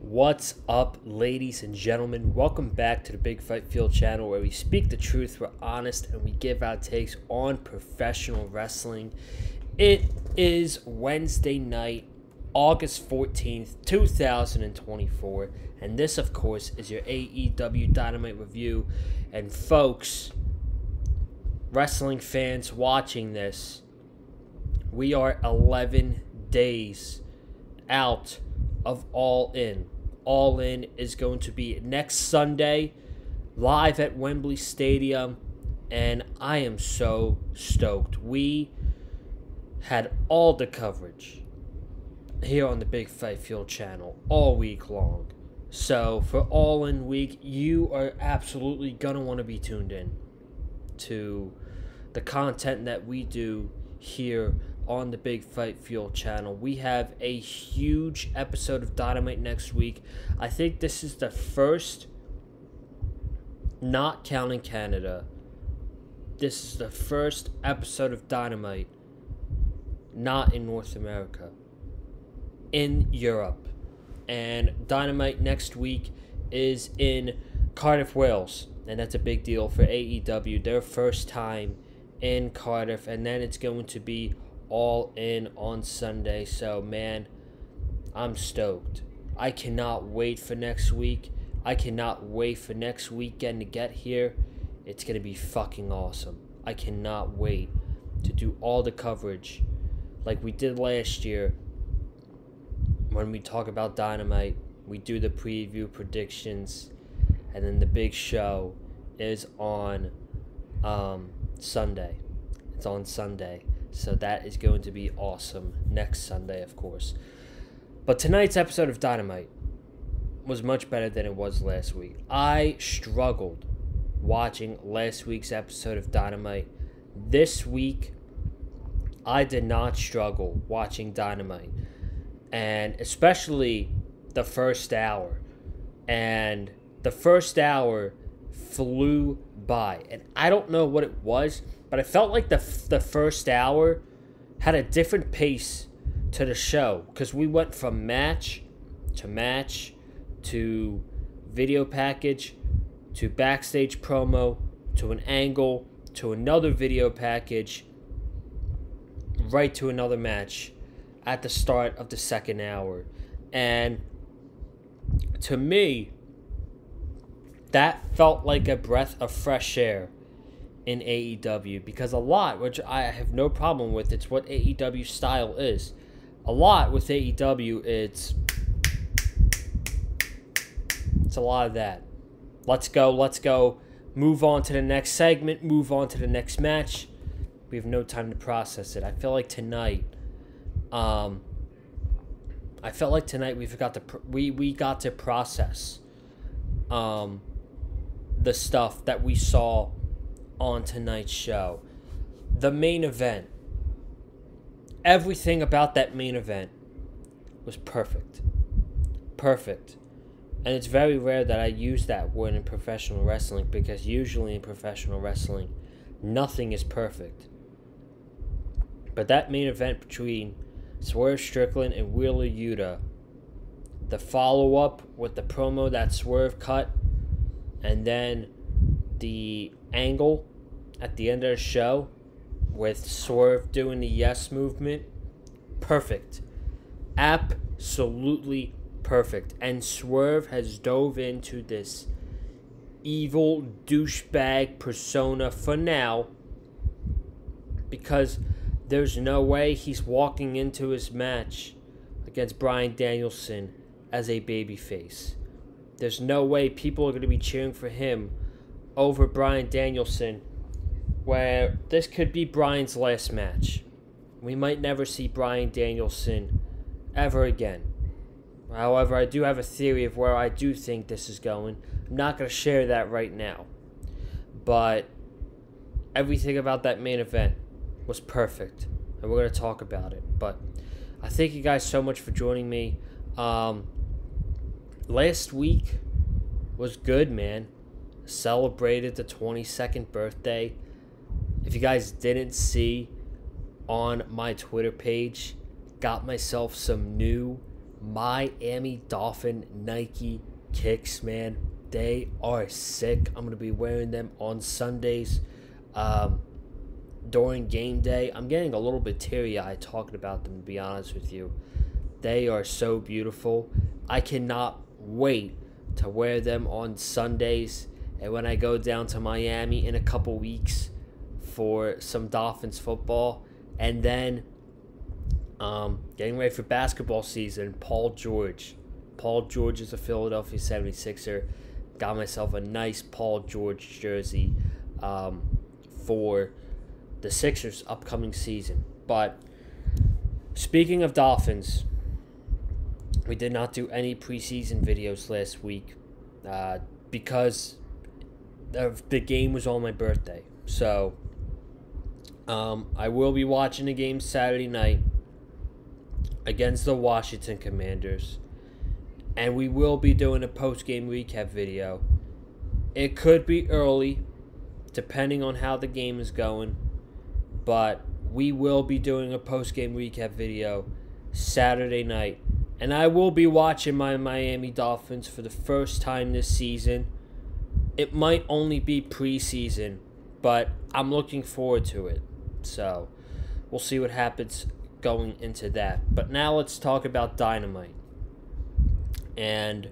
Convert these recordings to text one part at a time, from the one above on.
What's up, ladies and gentlemen? Welcome back to the Big Fight Field channel, where we speak the truth, we're honest, and we give our takes on professional wrestling. It is Wednesday night, August 14th, 2024, and this, of course, is your AEW Dynamite review. And folks, wrestling fans watching this, we are 11 days out of All In. All In is going to be next Sunday, live at Wembley Stadium, and I am so stoked. We had all the coverage here on the Big Fight Field channel all week long. So for All In week, you are absolutely going to want to be tuned in to the content that we do here on the Big Fight Field channel. We have a huge episode of Dynamite next week. I think this is the first, not counting Canada, this is the first episode of Dynamite not in North America, in Europe. And Dynamite next week is in Cardiff, Wales, and that's a big deal for AEW, their first time in Cardiff. And then it's going to be All In on Sunday. So man, I'm stoked. I cannot wait for next week. I cannot wait for next weekend to get here. It's gonna be fucking awesome. I cannot wait to do all the coverage like we did last year. When we talk about Dynamite, we do the preview, predictions, and then the big show is on Sunday. It's on Sunday. So that is going to be awesome next Sunday, of course. But tonight's episode of Dynamite was much better than it was last week. I struggled watching last week's episode of Dynamite. This week, I did not struggle watching Dynamite. And especially the first hour. And the first hour flew by. And I don't know what it was, but I felt like the first hour had a different pace to the show, because we went from match to video package to backstage promo to an angle to another video package right to another match at the start of the second hour. And to me, that felt like a breath of fresh air in AEW, because a lot, which I have no problem with, it's what AEW style is. A lot with AEW, it's a lot of that. Let's go, move on to the next segment, move on to the next match. We have no time to process it. I feel like tonight, we got to process the stuff that we saw on tonight's show. The main event. Everything about that main event was perfect. Perfect. And it's very rare that I use that word in professional wrestling, because usually in professional wrestling, nothing is perfect. But that main event between Swerve Strickland and Wheeler Yuta, the follow-up with the promo that Swerve cut, and then the angle at the end of the show with Swerve doing the yes movement, perfect. Absolutely perfect. And Swerve has dove into this evil douchebag persona for now, because there's no way he's walking into his match against Bryan Danielson as a babyface. There's no way people are going to be cheering for him over Bryan Danielson, where this could be Bryan's last match. We might never see Bryan Danielson ever again. However, I do have a theory of where I do think this is going. I'm not going to share that right now. But everything about that main event was perfect, and we're going to talk about it. But I thank you guys so much for joining me. Last week was good, man. Celebrated the 22nd birthday. If you guys didn't see on my Twitter page, got myself some new Miami Dolphin Nike kicks, man. They are sick. I'm going to be wearing them on Sundays during game day. I'm getting a little bit teary-eyed talking about them, to be honest with you. They are so beautiful. I cannot wait to wear them on Sundays. And when I go down to Miami in a couple weeks for some Dolphins football, and then getting ready for basketball season, Paul George. Paul George is a Philadelphia 76er. Got myself a nice Paul George jersey for the Sixers' upcoming season. But speaking of Dolphins, we did not do any preseason videos last week because the game was on my birthday. So I will be watching the game Saturday night against the Washington Commanders, and we will be doing a post-game recap video. It could be early, depending on how the game is going, but we will be doing a post-game recap video Saturday night, and I will be watching my Miami Dolphins for the first time this season. It might only be preseason, but I'm looking forward to it, so we'll see what happens going into that. But now let's talk about Dynamite. And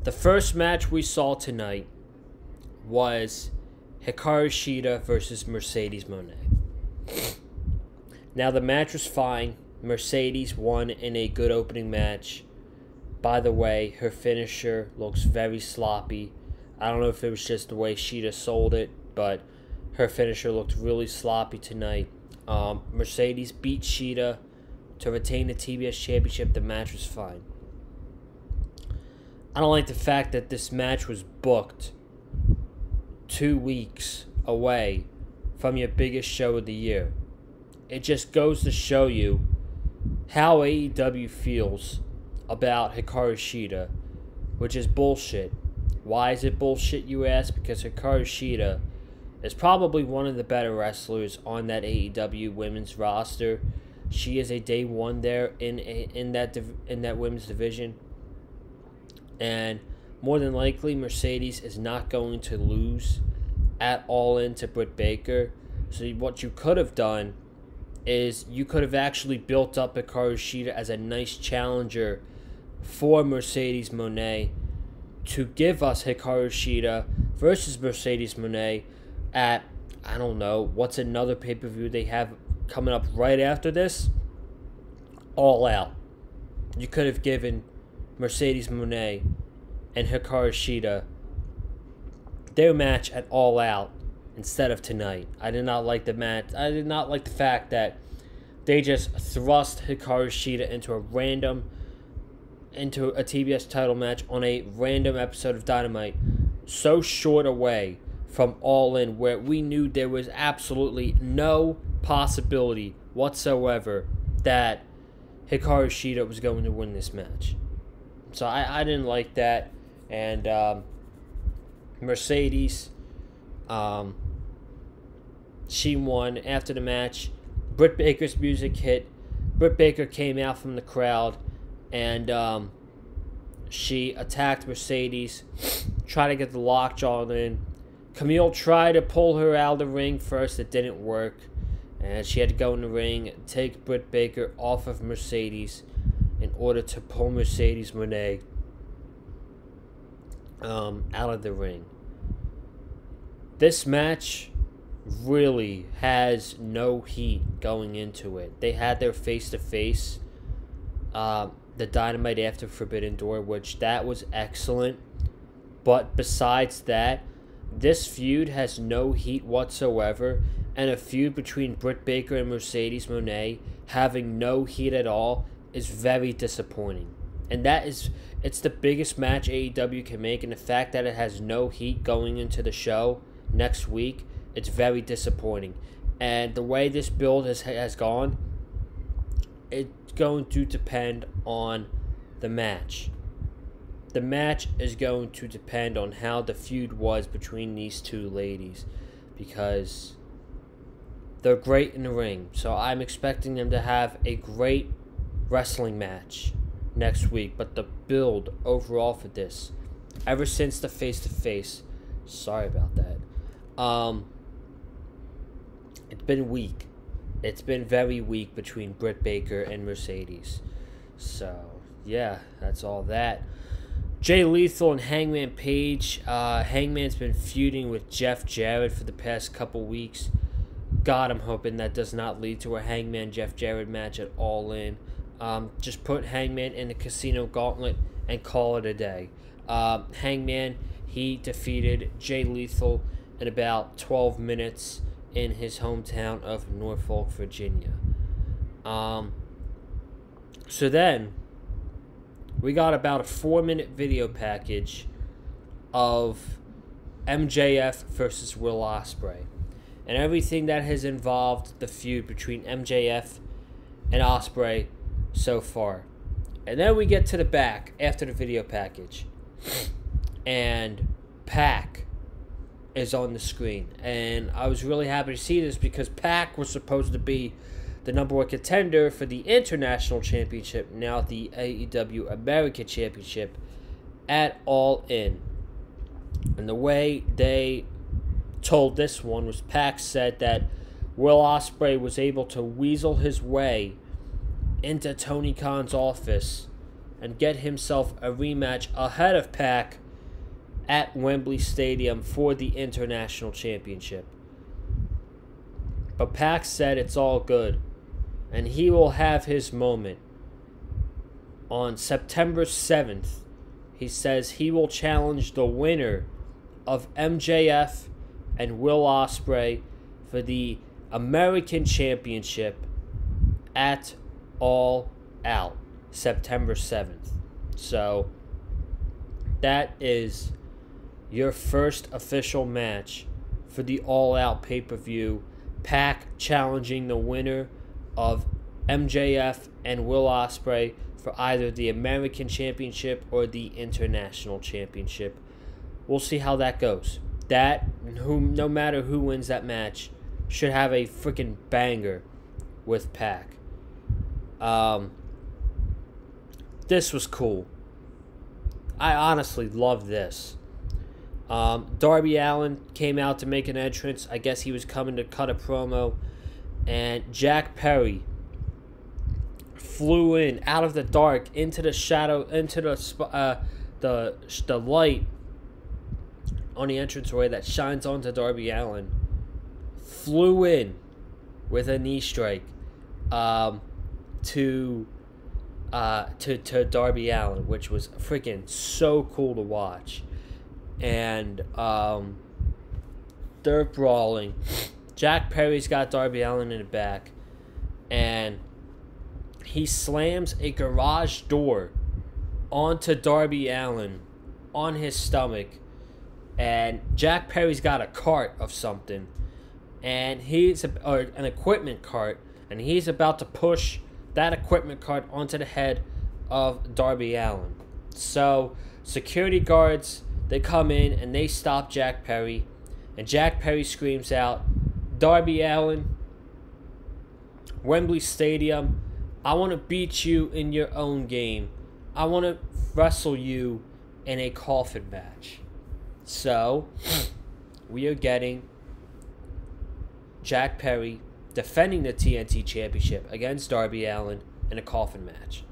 the first match we saw tonight was Hikaru Shida versus Mercedes Moné. Now the match was fine. Mercedes won in a good opening match. By the way, her finisher looks very sloppy. I don't know if it was just the way Shida sold it, but her finisher looked really sloppy tonight. Mercedes beat Shida to retain the TBS Championship. The match was fine. I don't like the fact that this match was booked 2 weeks away from your biggest show of the year. It just goes to show you how AEW feels about Hikaru Shida, which is bullshit. Why is it bullshit, you ask? Because Hikaru Shida is probably one of the better wrestlers on that AEW women's roster. She is a day one there in that women's division, and more than likely Mercedes is not going to lose at All In to Britt Baker. So what you could have done is you could have actually built up Hikaru Shida as a nice challenger for Mercedes Moné to give us Hikaru Shida versus Mercedes Moné at, I don't know, what's another pay-per-view they have coming up right after this? All Out. You could have given Mercedes Moné and Hikaru Shida their match at All Out instead of tonight. I did not like the match. I did not like the fact that they just thrust Hikaru Shida into a TBS title match on a random episode of Dynamite so short away from All In, where we knew there was absolutely no possibility whatsoever that Hikaru Shida was going to win this match. So I didn't like that. And Mercedes, she won after the match. Britt Baker's music hit. Britt Baker came out from the crowd, and she attacked Mercedes, tried to get the lockjaw in. Camille tried to pull her out of the ring first. It didn't work, and she had to go in the ring, take Britt Baker off of Mercedes in order to pull Mercedes Moné out of the ring. This match really has no heat going into it. They had their face-to-face, the Dynamite after Forbidden Door, which that was excellent. But besides that, this feud has no heat whatsoever, and a feud between Britt Baker and Mercedes Moné having no heat at all is very disappointing. And it's the biggest match AEW can make, and the fact that it has no heat going into the show next week, it's very disappointing. And the way this build has gone, it's going to depend on the match. The match is going to depend on how the feud was between these two ladies, because they're great in the ring. So I'm expecting them to have a great wrestling match next week. But the build overall for this, ever since the face-to-face, sorry about that, it's been weak. It's been very weak between Britt Baker and Mercedes. So, yeah, that's all that. Jay Lethal and Hangman Page. Hangman's been feuding with Jeff Jarrett for the past couple weeks. God, I'm hoping that does not lead to a Hangman-Jeff Jarrett match at All In. Just put Hangman in the Casino Gauntlet and call it a day. Hangman, he defeated Jay Lethal in about 12 minutes in his hometown of Norfolk, Virginia. So then, we got about a 4-minute video package of MJF versus Will Ospreay, and everything that has involved the feud between MJF and Ospreay so far. And then we get to the back after the video package, and Pac is on the screen. And I was really happy to see this because Pac was supposed to be the number one contender for the International Championship, now the AEW American Championship, at All In. And the way they told this one was Pac said that Will Ospreay was able to weasel his way into Tony Khan's office and get himself a rematch ahead of Pac at Wembley Stadium for the International Championship. But Pac said it's all good, and he will have his moment. On September 7th, he says he will challenge the winner of MJF and Will Ospreay for the American Championship at All Out, September 7th. So, that is your first official match for the All Out pay-per-view. Pac challenging the winner of MJF and Will Ospreay for either the American Championship or the International Championship. We'll see how that goes. No matter who wins that match, should have a freaking banger with Pac. This was cool. I honestly love this. Darby Allin came out to make an entrance. I guess he was coming to cut a promo. And Jack Perry flew in out of the dark into the shadow, into the light on the entranceway that shines onto Darby Allin. Flew in with a knee strike to Darby Allin, which was freaking so cool to watch. And they're brawling. Jack Perry's got Darby Allin in the back, and he slams a garage door onto Darby Allin on his stomach, and Jack Perry's got a cart of something, and an equipment cart, and he's about to push that equipment cart onto the head of Darby Allin. So security guards, they come in and they stop Jack Perry, and Jack Perry screams out, "Darby Allin, Wembley Stadium, I want to beat you in your own game. I want to wrestle you in a coffin match." So, we are getting Jack Perry defending the TNT Championship against Darby Allin in a coffin match.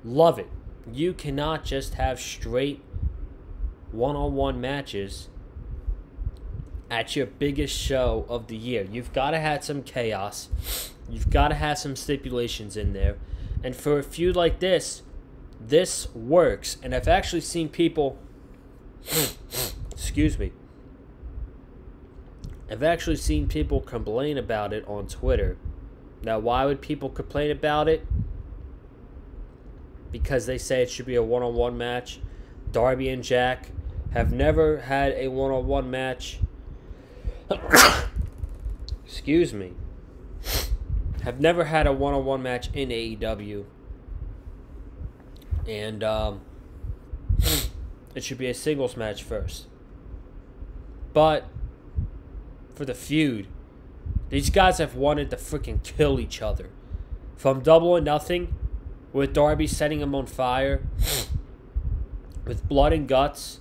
Love it. You cannot just have straight one-on-one matches at your biggest show of the year. You've got to have some chaos. You've got to have some stipulations in there. And for a feud like this works. And I've actually seen people... excuse me. I've actually seen people complain about it on Twitter. Now, why would people complain about it? Because they say it should be a one-on-one match. Darby and Jack have never had a one-on-one match. Excuse me. Have never had a one-on-one match in AEW. And it should be a singles match first. But for the feud, these guys have wanted to freaking kill each other. From Double or Nothing with Darby setting him on fire, with blood and guts.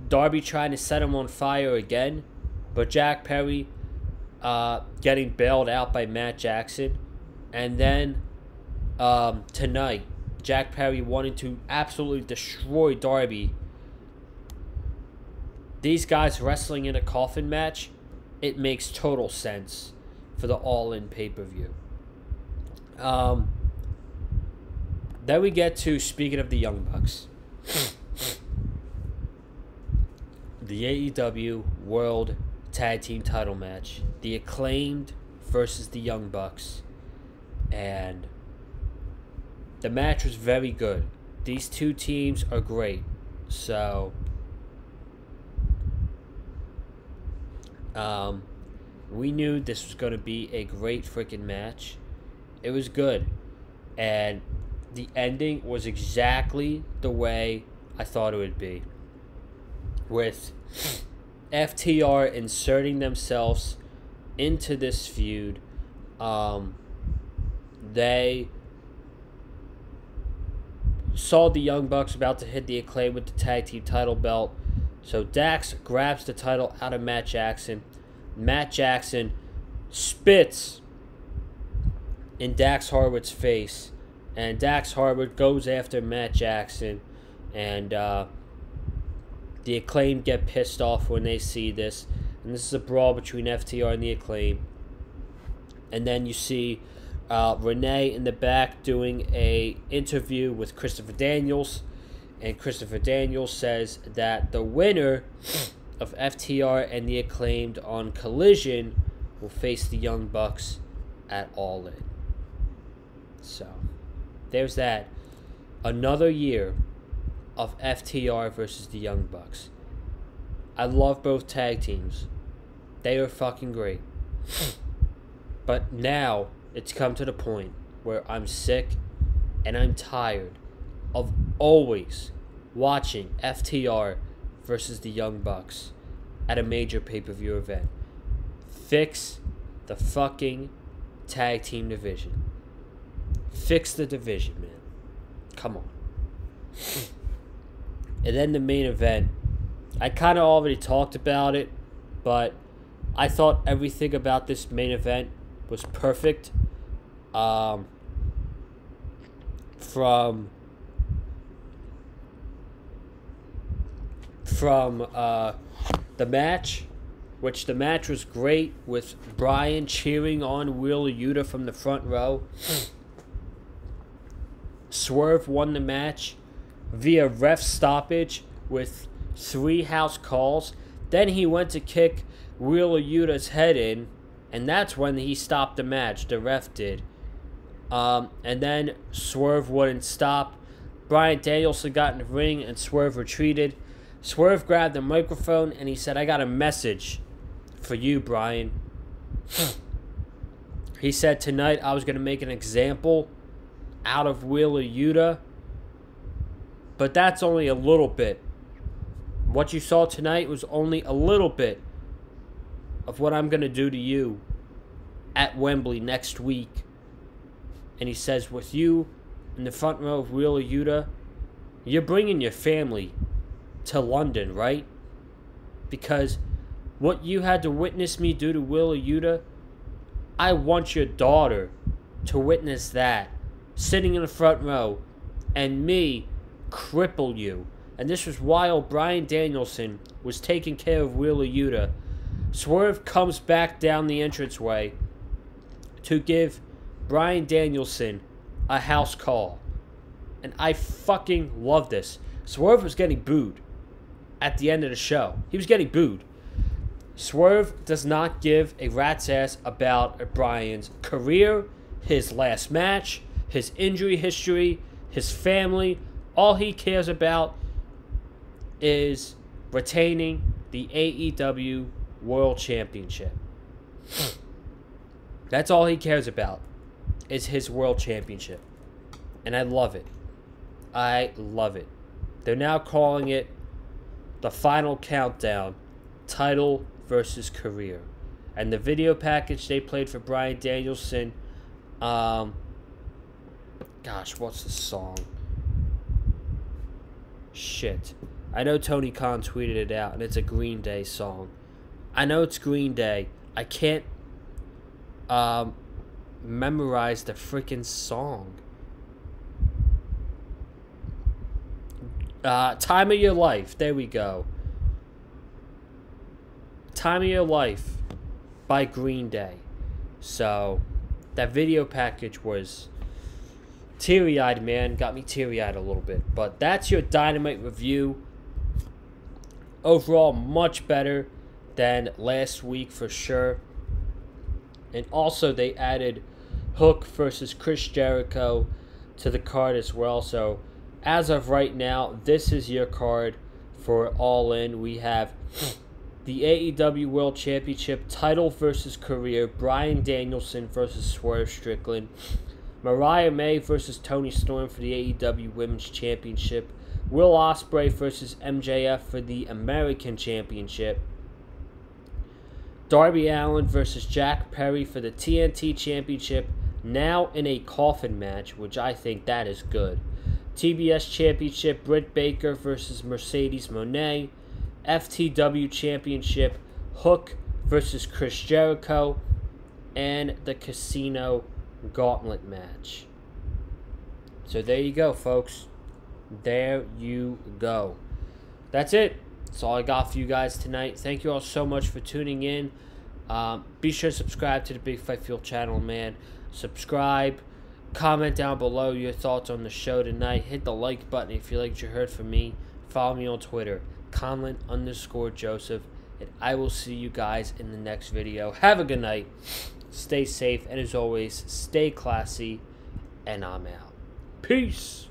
Darby trying to set him on fire again, but Jack Perry getting bailed out by Matt Jackson. And then tonight, Jack Perry wanting to absolutely destroy Darby. These guys wrestling in a coffin match, it makes total sense for the All-In pay-per-view. Then we get to, speaking of the Young Bucks, the AEW World Tag Team title match. The Acclaimed versus the Young Bucks. And the match was very good. These two teams are great. So, we knew this was going to be a great freaking match. It was good. And the ending was exactly the way I thought it would be. With FTR inserting themselves into this feud. They saw the Young Bucks about to hit the Acclaim with the tag team title belt. So Dax grabs the title out of Matt Jackson. Matt Jackson spits in Dax Harwood's face. And Dax Harwood goes after Matt Jackson. And the Acclaim get pissed off when they see this. And this is a brawl between FTR and the Acclaim. And then you see Renee in the back doing a interview with Christopher Daniels. And Christopher Daniels says that the winner of FTR and the Acclaimed on Collision will face the Young Bucks at All In. So, there's that. Another year of FTR versus the Young Bucks. I love both tag teams. They are fucking great. But now, it's come to the point where I'm sick and I'm tired of always watching FTR versus the Young Bucks at a major pay-per-view event. Fix the fucking tag team division. Fix the division, man. Come on. And then the main event. I kind of already talked about it, but I thought everything about this main event was perfect. From the match, which the match was great with Bryan cheering on Wheeler Yuta from the front row. Swerve won the match via ref stoppage with 3 house calls. Then he went to kick Wheeler Yuta's head in, and that's when he stopped the match. The ref did. And then Swerve wouldn't stop. Bryan Danielson got in the ring and Swerve retreated. Swerve grabbed the microphone and he said, "I got a message for you, Bryan." He said, "Tonight I was going to make an example out of Wheeler Yuta, but that's only a little bit. What you saw tonight was only a little bit of what I'm going to do to you at Wembley next week." And he says, "With you in the front row of Wheeler Yuta, you're bringing your family to London, right? Because what you had to witness me do to Wheeler Yuta, I want your daughter to witness that, sitting in the front row, and me cripple you." And this was while Bryan Danielson was taking care of Wheeler Yuta. Swerve comes back down the entranceway to give Bryan Danielson a house call. And I fucking love this. Swerve was getting booed at the end of the show. He was getting booed. Swerve does not give a rat's ass about Bryan's career, his last match, his injury history, his family. All he cares about is retaining the AEW World Championship. That's all he cares about, is his World Championship. And I love it. I love it. They're now calling it the Final Countdown, title versus career. And the video package they played for Bryan Danielson Gosh, what's the song? Shit. I know Tony Khan tweeted it out, and it's a Green Day song. I know it's Green Day. I can't memorize the freaking song. Time of Your Life. There we go. Time of Your Life by Green Day. So, that video package was teary-eyed, man. Got me teary-eyed a little bit. But that's your Dynamite review. Overall, much better than last week for sure. And also, they added Hook versus Chris Jericho to the card as well. So, as of right now, this is your card for All In. We have the AEW World Championship title versus career. Bryan Danielson versus Swerve Strickland. Mariah May versus Toni Storm for the AEW Women's Championship. Will Ospreay versus MJF for the American Championship. Darby Allin versus Jack Perry for the TNT Championship. Now in a coffin match, which I think that is good. TBS Championship, Britt Baker versus Mercedes Moné. FTW Championship, Hook versus Chris Jericho. And the Casino Gauntlet match. So there you go, folks. There you go. That's it. That's all I got for you guys tonight. Thank you all so much for tuning in. Be sure to subscribe to the Big Fight Fuel channel, man. Subscribe. Comment down below your thoughts on the show tonight. Hit the like button if you liked what you heard from me. Follow me on Twitter, Conlon_Joseph. And I will see you guys in the next video. Have a good night. Stay safe. And as always, stay classy. And I'm out. Peace.